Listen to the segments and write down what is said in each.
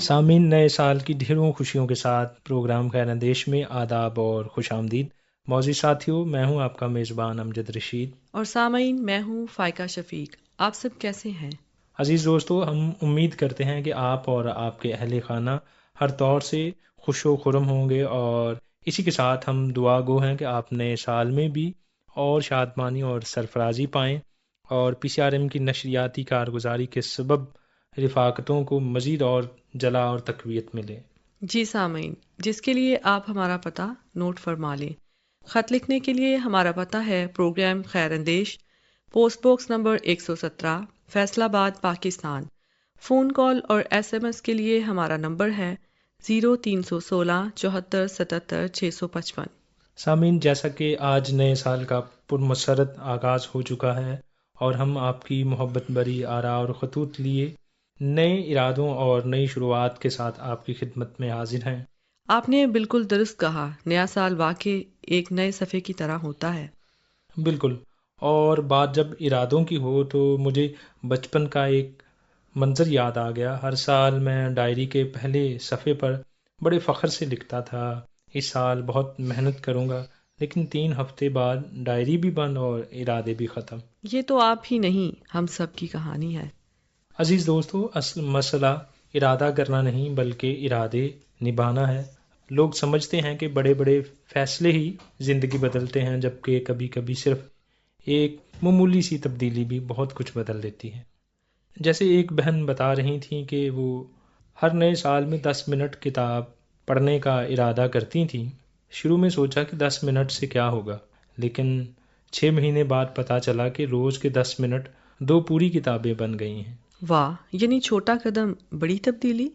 سامعین، نئے سال کی ڈھیروں خوشیوں کے ساتھ پروگرام خیر اندیش میں آداب اور خوش آمدید۔ معزز ساتھیو، میں ہوں آپ کا میزبان امجد رشید، اور سامعین میں ہوں فائقہ شفیق۔ آپ سب کیسے ہیں؟ عزیز دوستو، ہم امید کرتے ہیں کہ آپ اور آپ کے اہل خانہ ہر طور سے خوش و خرم ہوں گے، اور اسی کے ساتھ ہم دعا گو ہیں کہ آپ نئے سال میں بھی اور شادمانی اور سرفرازی پائیں، اور پی سی آر ایم کی نشریاتی کارگزاری کے سبب رفاقتوں کو مزید اور جلا اور تقویت ملے۔ جی سامعین، جس کے لیے آپ ہمارا پتہ نوٹ فرما لیں۔ خط لکھنے کے لیے ہمارا پتہ ہے پروگرام خیر اندیش، پوسٹ باکس نمبر 117، فیصل آباد، پاکستان۔ فون کال اور ایس ایم ایس کے لیے ہمارا نمبر ہے 0316 74 77 655۔ سامعین، جیسا کہ آج نئے سال کا پرمسرت آغاز ہو چکا ہے، اور ہم آپ کی محبت بری آراء اور خطوط لیے نئے ارادوں اور نئی شروعات کے ساتھ آپ کی خدمت میں حاضر ہیں۔ آپ نے بالکل درست کہا، نیا سال واقعی ایک نئے صفحے کی طرح ہوتا ہے۔ بالکل، اور بات جب ارادوں کی ہو تو مجھے بچپن کا ایک منظر یاد آ گیا۔ ہر سال میں ڈائری کے پہلے صفحے پر بڑے فخر سے لکھتا تھا، اس سال بہت محنت کروں گا، لیکن 3 ہفتے بعد ڈائری بھی بند اور ارادے بھی ختم۔ یہ تو آپ ہی نہیں، ہم سب کی کہانی ہے۔ عزیز دوستو، اصل مسئلہ ارادہ کرنا نہیں بلکہ ارادے نبھانا ہے۔ لوگ سمجھتے ہیں کہ بڑے بڑے فیصلے ہی زندگی بدلتے ہیں، جبکہ کبھی کبھی صرف ایک معمولی سی تبدیلی بھی بہت کچھ بدل دیتی ہے۔ جیسے ایک بہن بتا رہی تھیں کہ وہ ہر نئے سال میں 10 منٹ کتاب پڑھنے کا ارادہ کرتی تھیں۔ شروع میں سوچا کہ 10 منٹ سے کیا ہوگا، لیکن 6 مہینے بعد پتہ چلا کہ روز کے 10 منٹ 2 پوری کتابیں بن گئی ہیں۔ واہ، یعنی چھوٹا قدم بڑی تبدیلی۔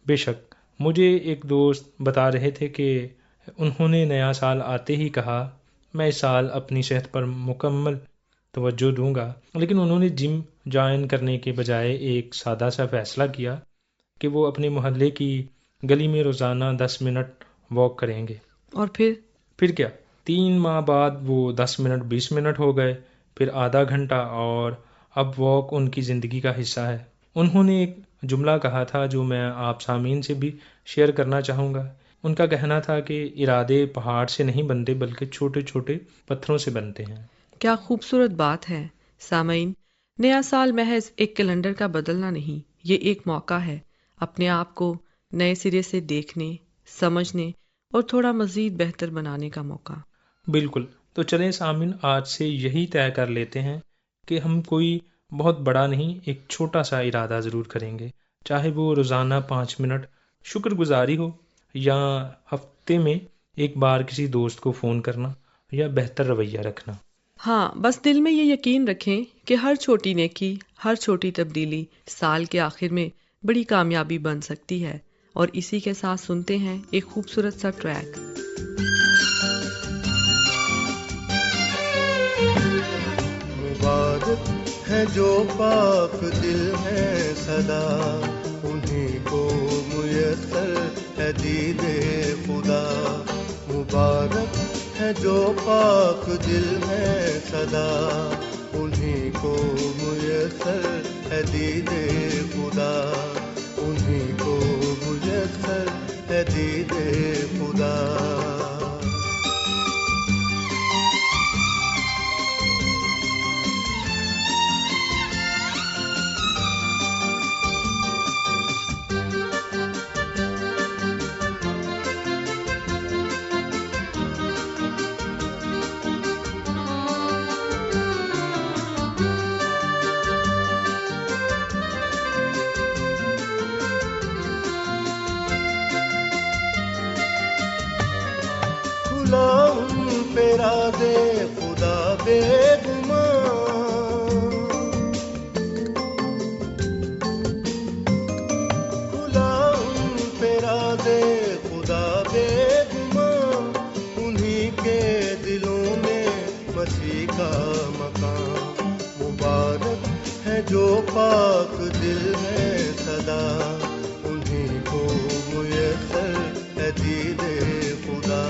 بے شک، مجھے ایک دوست بتا رہے تھے کہ انہوں نے نیا سال آتے ہی کہا میں اس سال اپنی صحت پر مکمل توجہ دوں گا، لیکن انہوں نے جم جوائن کرنے کے بجائے ایک سادہ سا فیصلہ کیا کہ وہ اپنے محلے کی گلی میں روزانہ 10 منٹ واک کریں گے۔ اور پھر کیا، 3 ماہ بعد وہ 10 منٹ 20 منٹ ہو گئے، پھر آدھا گھنٹہ، اور اب واک ان کی زندگی کا حصہ ہے۔ انہوں نے ایک جملہ کہا تھا جو میں آپ سامعین سے بھی شیئر کرنا چاہوں گا۔ ان کا کہنا تھا کہ ارادے پہاڑ سے نہیں بنتے بلکہ چھوٹے چھوٹے پتھروں سے بنتے ہیں۔ کیا خوبصورت بات ہے۔ سامعین، نیا سال محض ایک کیلنڈر کا بدلنا نہیں، یہ ایک موقع ہے اپنے آپ کو نئے سرے سے دیکھنے، سمجھنے اور تھوڑا مزید بہتر بنانے کا موقع۔ بالکل، تو چلیں سامعین، آج سے یہی طے کر لیتے ہیں کہ ہم کوئی بہت بڑا نہیں، ایک چھوٹا سا ارادہ ضرور کریں گے، چاہے وہ روزانہ 5 منٹ شکر گزاری ہو، یا ہفتے میں ایک بار کسی دوست کو فون کرنا، یا بہتر رویہ رکھنا۔ ہاں، بس دل میں یہ یقین رکھیں کہ ہر چھوٹی نیکی، ہر چھوٹی تبدیلی سال کے آخر میں بڑی کامیابی بن سکتی ہے۔ اور اسی کے ساتھ سنتے ہیں ایک خوبصورت سا ٹریک۔ مبارک ہے جو پاک دل ہے صدا، انہیں کو میسر ہے دید خدا۔ مبارک ہے جو پاک دل ہے صدا، انہیں کو میسر ہے دید خدا، انہیں کو میسر ہے دید خدا۔ دے خدا بے گمان، کھلا ان پہ راز خدا بے گمان، انہی کے دلوں میں مسیح کا مقام۔ مبارک ہے جو پاک دل ہے صدا، انہی کو میسر ہے دید خدا،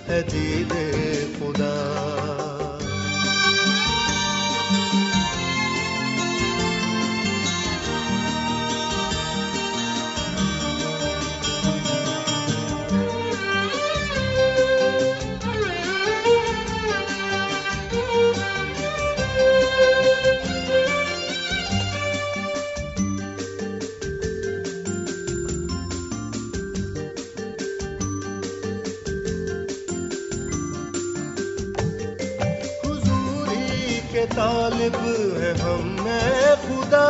ہے دید خدا۔ کے طالب ہیں ہم اے خدا،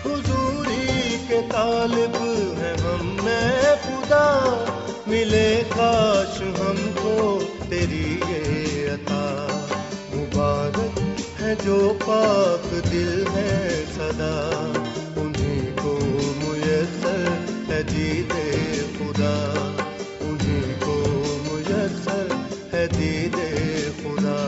حضوری کے طالب ہیں ہم اے خدا، ملے کاش ہم کو تیری یہ عطا، مبارک ہے جو پاک دل ہے صدا، انہیں کو میسر ہے دید خدا، انہیں کو میسر ہے دید خدا۔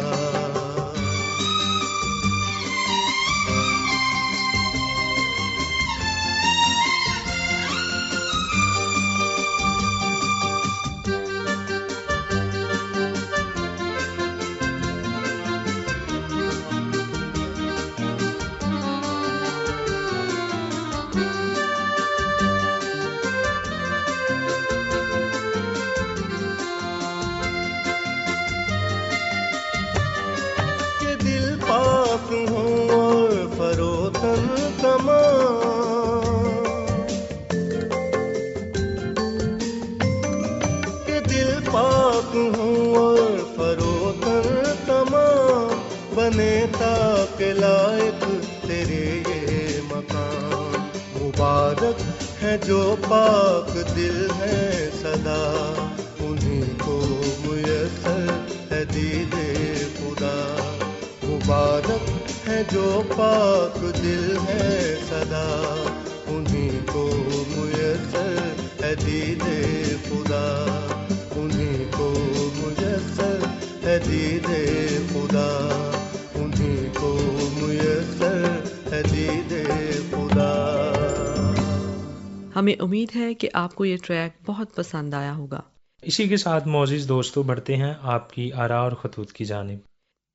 بنے تاک لائق تیرے یہ مقام، مبارک ہے جو پاک دل ہے صدا، انہیں کو میسر ہے دید خدا، مبارک ہے جو پاک دل ہے صدا، انہیں کو میسر ہے دید خدا، انہیں کو میسر ہے دید خدا، انہیں کو میسر ہے دید خدا۔ ہمیں امید ہے کہ آپ کو یہ ٹریک بہت پسند آیا ہوگا۔ اسی کے ساتھ معزز دوستو بڑھتے ہیں آپ کی آراء اور خطوط کی جانب۔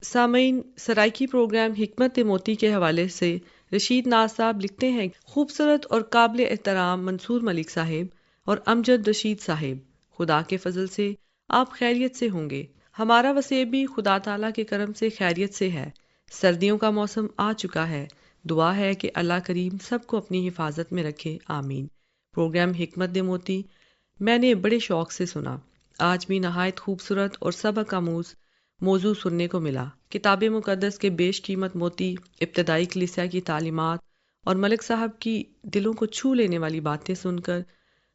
سامعین، سرائکی پروگرام حکمت موتی کے حوالے سے رشید ناز صاحب لکھتے ہیں، خوبصورت اور قابل احترام منصور ملک صاحب اور امجد رشید صاحب، خدا کے فضل سے آپ خیریت سے ہوں گے۔ ہمارا وسیب بھی خدا تعالیٰ کے کرم سے خیریت سے ہے۔ سردیوں کا موسم آ چکا ہے، دعا ہے کہ اللہ کریم سب کو اپنی حفاظت میں رکھے، آمین۔ پروگرام حکمت موتی میں نے بڑے شوق سے سنا، آج بھی نہایت خوبصورت اور سبق آموز موضوع سننے کو ملا۔ کتاب مقدس کے بیش قیمت موتی، ابتدائی کلیسیا کی تعلیمات اور ملک صاحب کی دلوں کو چھو لینے والی باتیں سن کر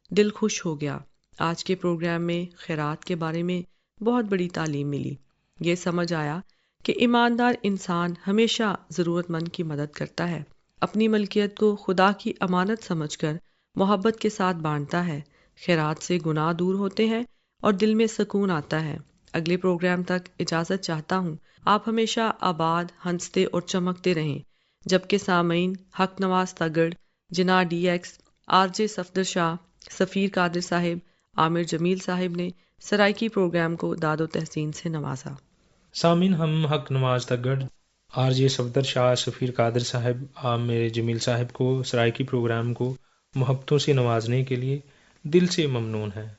دل خوش ہو گیا۔ آج کے پروگرام میں خیرات کے بارے میں بہت بڑی تعلیم ملی۔ یہ سمجھ آیا کہ ایماندار انسان ہمیشہ ضرورت مند کی مدد کرتا ہے، اپنی ملکیت کو خدا کی امانت سمجھ کر محبت کے ساتھ بانٹتا ہے۔ خیرات سے گناہ دور ہوتے ہیں اور دل میں سکون آتا ہے۔ اگلے پروگرام تک اجازت چاہتا ہوں۔ آپ ہمیشہ آباد، ہنستے اور چمکتے رہیں۔ جبکہ سامعین، حق نواز تگڑ، Jinnah D X, R J Safdar Shah, Safeer Qadir صاحب، عامر جمیل صاحب نے سرائکی پروگرام کو داد و تحسین سے نوازا۔ سامعین، ہم حق نواز تگڑ، آر جے صفدر شاہ، سفیر قادر صاحب، عامر جمیل صاحب کو سرائکی پروگرام کو محبتوں سے نوازنے کے لیے دل سے ممنون ہیں۔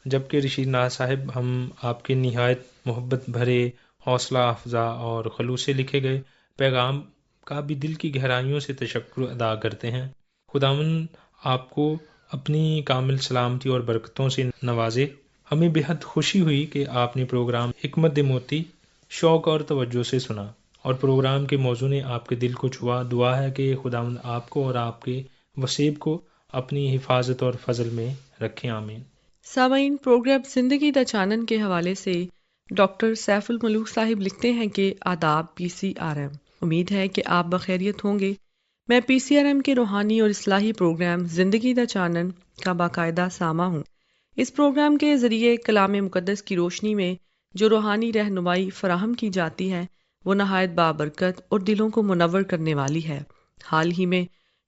جبکہ رشید ناز صاحب، ہم آپ کے نہایت محبت بھرے، حوصلہ افزا اور خلوص سے لکھے گئے پیغام کا بھی دل کی گہرائیوں سے تشکر ادا کرتے ہیں۔ خداوند آپ کو اپنی کامل سلامتی اور برکتوں سے نوازے۔ ہمیں بہت خوشی ہوئی کہ آپ نے پروگرام حکمت موتی شوق اور توجہ سے سنا اور پروگرام کے موضوع نے آپ کے دل کو چھوا۔ دعا ہے کہ خداوند آپ کو اور آپ کے وسیب کو اپنی حفاظت اور فضل میں رکھیں، آمین۔ سامعین، پروگرام زندگی دا چانن کے حوالے سے ڈاکٹر سیف الملوک صاحب لکھتے ہیں کہ آداب PCRM، امید ہے کہ آپ بخیریت ہوں گے۔ میں PCRM کے روحانی اور اصلاحی پروگرام زندگی دا چانن کا باقاعدہ سامع ہوں۔ اس پروگرام کے ذریعے کلام مقدس کی روشنی میں جو روحانی رہنمائی فراہم کی جاتی ہے وہ نہایت بابرکت اور دلوں کو منور کرنے والی ہے۔ حال ہی میں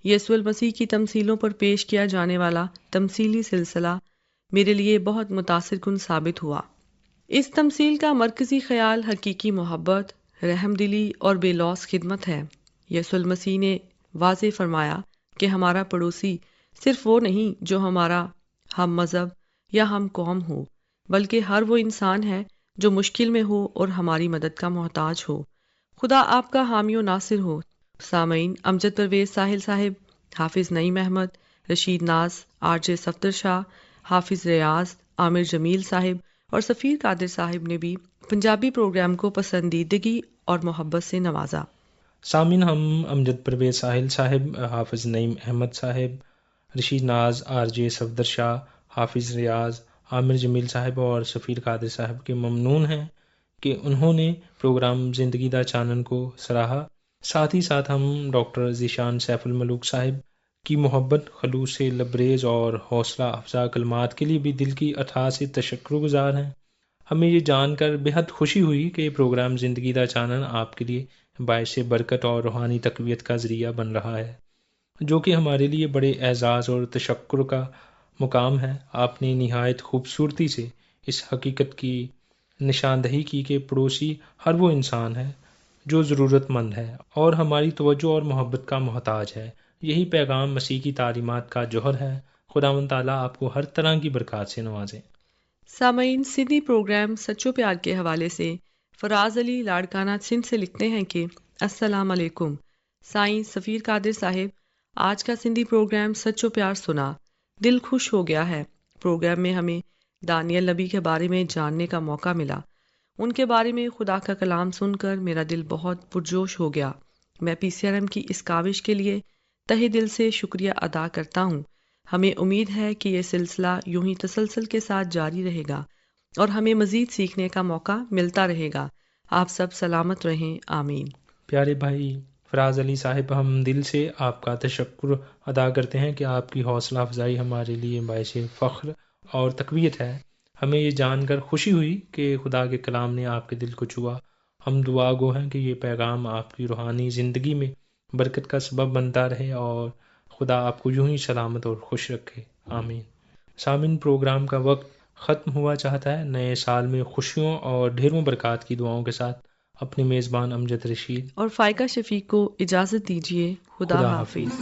یسوع المسیح کی تمثیلوں پر پیش کیا جانے والا تمثیلی سلسلہ میرے لیے بہت متاثر کن ثابت ہوا۔ اس تمثیل کا مرکزی خیال حقیقی محبت، رحم دلی اور بے لوث خدمت ہے۔ یسوع المسیح نے واضح فرمایا کہ ہمارا پڑوسی صرف وہ نہیں جو ہمارا ہم مذہب یا ہم قوم ہو، بلکہ ہر وہ انسان ہے جو مشکل میں ہو اور ہماری مدد کا محتاج ہو۔ خدا آپ کا حامی و ناصر ہو۔ سامعین، امجد پرویز ساحل صاحب، حافظ نعیم احمد، رشید ناز، آر جے صفدر شاہ، حافظ ریاض، عامر جمیل صاحب اور سفیر قادر صاحب نے بھی پنجابی پروگرام کو پسندیدگی اور محبت سے نوازا۔ سامعین، ہم امجد پرویز ساحل صاحب، حافظ نعیم احمد صاحب، رشید ناز، آر جے صفدر شاہ، حافظ ریاض، عامر جمیل صاحب اور سفیر قادر صاحب کے ممنون ہیں کہ انہوں نے پروگرام زندگی دا چانن کو سراہا۔ ساتھ ہی ساتھ ہم ڈاکٹر ذیشان سیف الملوک صاحب کی محبت، خلوص لبریز اور حوصلہ افزا کلمات کے لیے بھی دل کی اٹھا سے تشکر گزار ہیں۔ ہمیں یہ جان کر بہت خوشی ہوئی کہ پروگرام زندگی دا چانن آپ کے لیے باعث برکت اور روحانی تقویت کا ذریعہ بن رہا ہے، جو کہ ہمارے لیے بڑے اعزاز اور تشکر کا مقام ہے۔ آپ نے نہایت خوبصورتی سے اس حقیقت کی نشاندہی کی کہ پڑوسی ہر وہ انسان ہے جو ضرورت مند ہے اور ہماری توجہ اور محبت کا محتاج ہے۔ یہی پیغام مسیح کی تعلیمات کا جوہر ہے۔ خداوند تعالیٰ آپ کو ہر طرح کی برکات سے نوازے۔ سامعین، سندھی پروگرام سچو پیار کے حوالے سے فراز علی لاڑکانہ سندھ سے لکھتے ہیں کہ السلام علیکم سائیں سفیر قادر صاحب، آج کا سندھی پروگرام سچو پیار سنا، دل خوش ہو گیا ہے۔ پروگرام میں ہمیں دانیل نبی کے بارے میں جاننے کا موقع ملا۔ ان کے بارے میں خدا کا کلام سن کر میرا دل بہت پرجوش ہو گیا۔ میں پی سی آر ایم کی اس کاوش کے لیے تہہ دل سے شکریہ ادا کرتا ہوں۔ ہمیں امید ہے کہ یہ سلسلہ یوں ہی تسلسل کے ساتھ جاری رہے گا اور ہمیں مزید سیکھنے کا موقع ملتا رہے گا۔ آپ سب سلامت رہیں، آمین۔ پیارے بھائی فراز علی صاحب، ہم دل سے آپ کا تشکر ادا کرتے ہیں کہ آپ کی حوصلہ افزائی ہمارے لیے باعث فخر اور تقویت ہے۔ ہمیں یہ جان کر خوشی ہوئی کہ خدا کے کلام نے آپ کے دل کو چھوا۔ ہم دعا گو ہیں کہ یہ پیغام آپ کی روحانی زندگی میں برکت کا سبب بنتا رہے اور خدا آپ کو یوں ہی سلامت اور خوش رکھے، آمین۔ سامعین، پروگرام کا وقت ختم ہوا چاہتا ہے۔ نئے سال میں خوشیوں اور ڈھیروں برکات کی دعاؤں کے ساتھ اپنے میزبان امجد رشید اور فائقہ شفیق کو اجازت دیجیے۔ خدا حافظ۔